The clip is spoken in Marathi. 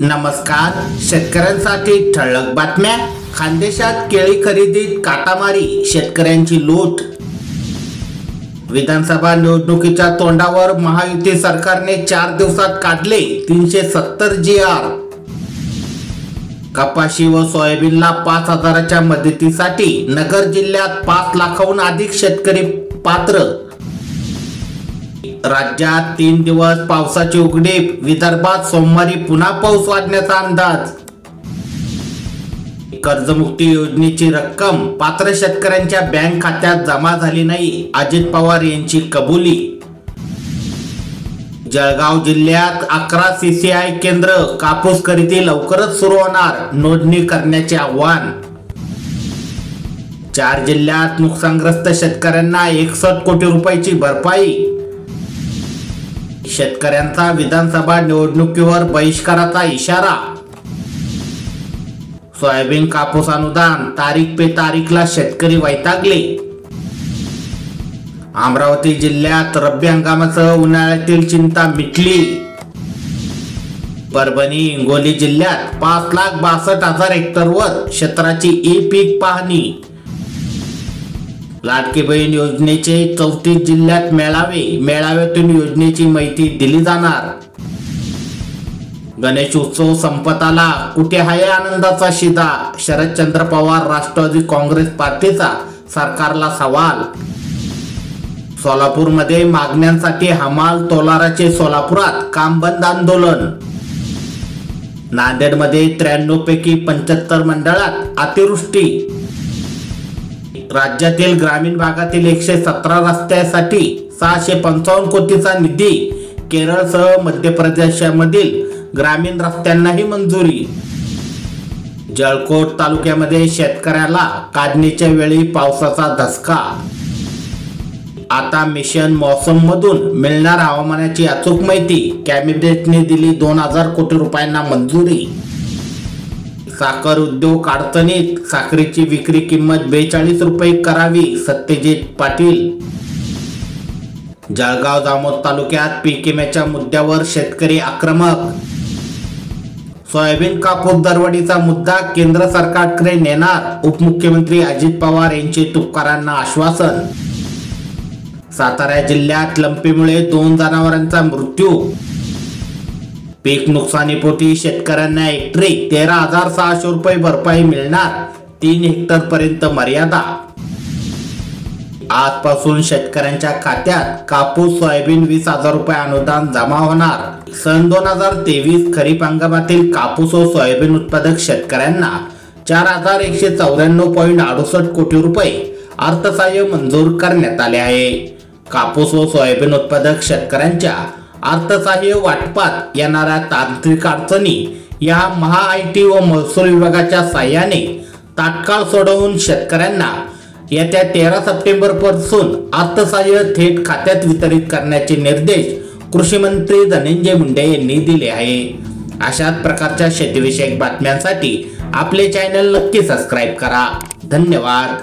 नमस्कार. शेतकऱ्यांसाठी ठळक बातम्या. खानदेशात केळी खरेदीत काटामारी, शेतकऱ्यांची लूट. विधानसभा निवडणुकीच्या तोंडावर महायुती सरकारने 4 दिवसात काढले 370 GR. कपाशी व सोयाबीनला 5,000च्या मदतीसाठी नगर जिल्ह्यात 5 लाखाहून अधिक शेतकरी पात्र. राज्यात 3 दिवस पावसाची उघडीप, विदर्भात सोमवारी पुन्हा पाऊस वाढण्याचा अंदाज. कर्जमुक्ती योजनेची रक्कम पात्र शेतकऱ्यांच्या बँक खात्यात जमा झाली नाही, अजित पवार यांची कबुली. जळगाव जिल्ह्यात 11 CCI केंद्र, कापूस खरेदी लवकरच सुरू होणार, नोंदणी करण्याचे आवाहन. 4 जिल्ह्यात नुकसानग्रस्त शेतकऱ्यांना 61 कोटी रुपयाची भरपाई. शेतकऱ्यांचा विधानसभा निवडणुकीवर बहिष्काराचा इशारा. सोयाबीन कापूस अनुदान तारीख पे तारीखला शेतकरी वैतागले. अमरावती जिल्ह्यात रब्बी हंगामासह उन्हाळ्यातील चिंता मिटली. परभणी हिंगोली जिल्ह्यात 5,62,000 हेक्टरवर क्षेत्राची ई-पीक पाहणी. लाडकी बहीण योजनेचे 34 जिल्ह्यात मेळावे, मेळाव्यातून योजनेची माहिती दिली जाणार. गणेश उत्सव संपत आला, कुठे आहे आनंदाचा शिदा, शरदचंद्र पवार राष्ट्रवादी काँग्रेस पार्टीचा सरकारला सवाल. सोलापूरमध्ये मागण्यांसाठी हमाल तोलाराचे सोलापुरात काम बंद आंदोलन. नांदेडमध्ये 93 पैकी 75 मंडळात अतिवृष्टी. राज्यातील ग्रामीण भागातील 117 रस्त्यासाठी 655 कोटीचा निधी. केरळसह मध्य प्रदेशामधील ग्रामीण रस्त्यांनाही मंजुरी. जळकोट तालुक्यामध्ये शेतकऱ्याला काढणीच्या वेळी पावसाचा धसका. आता मिशन मौसम मधून मिळणार हवामानाची अचूक माहिती. कॅबिनेटने दिली 2000 कोटी रुपयांना मंजुरी. साखर उद्योग अडचणीत, साखरेची विक्री किंमत 42 रुपये करावी, सत्यजित पाटील. जळगाव जामोद तालुक्यात पीक विम्याच्या मुद्द्यावर शेतकरी आक्रमक. सोयाबीन कापूस दरवाढीचा मुद्दा केंद्र सरकारकडे नेणार, उपमुख्यमंत्री अजित पवार यांचे तुपकरांना आश्वासन. सातारा जिल्ह्यात लंपीमुळे 2 जनावरांचा मृत्यू. पीक नुकसानीपोटी शेतकऱ्यांना हेक्टरी 13,600 रुपये भरपाई मिळणार, 3 हेक्टर पर्यंत मर्यादा. आजपासून शेतकऱ्यांच्या खात्यात कापूस सोयाबीन 20,000 रुपये अनुदान जमा होणार. सन 2023 खरीप हंगामातील कापूस व सोयाबीन उत्पादक शेतकऱ्यांना 4,194.68 कोटी रुपये अर्थसहाय्य मंजूर करण्यात आले आहे. कापूस व सोयाबीन उत्पादक शेतकऱ्यांच्या अर्थसहाय्य वाटपात येणाऱ्या तांत्रिक अडचणी या महा-IT व महसूल विभागाच्या साहाय्याने तात्काळ सोडवून शेतकऱ्यांना येत्या 13 सप्टेंबर पासून अर्थसहाय्य थेट खात्यात वितरित करण्याचे निर्देश कृषी मंत्री धनंजय मुंडे यांनी दिले आहे. अशाच प्रकारच्या शेतीविषयक बातम्यांसाठी आपले चॅनल नक्की सबस्क्राईब करा. धन्यवाद.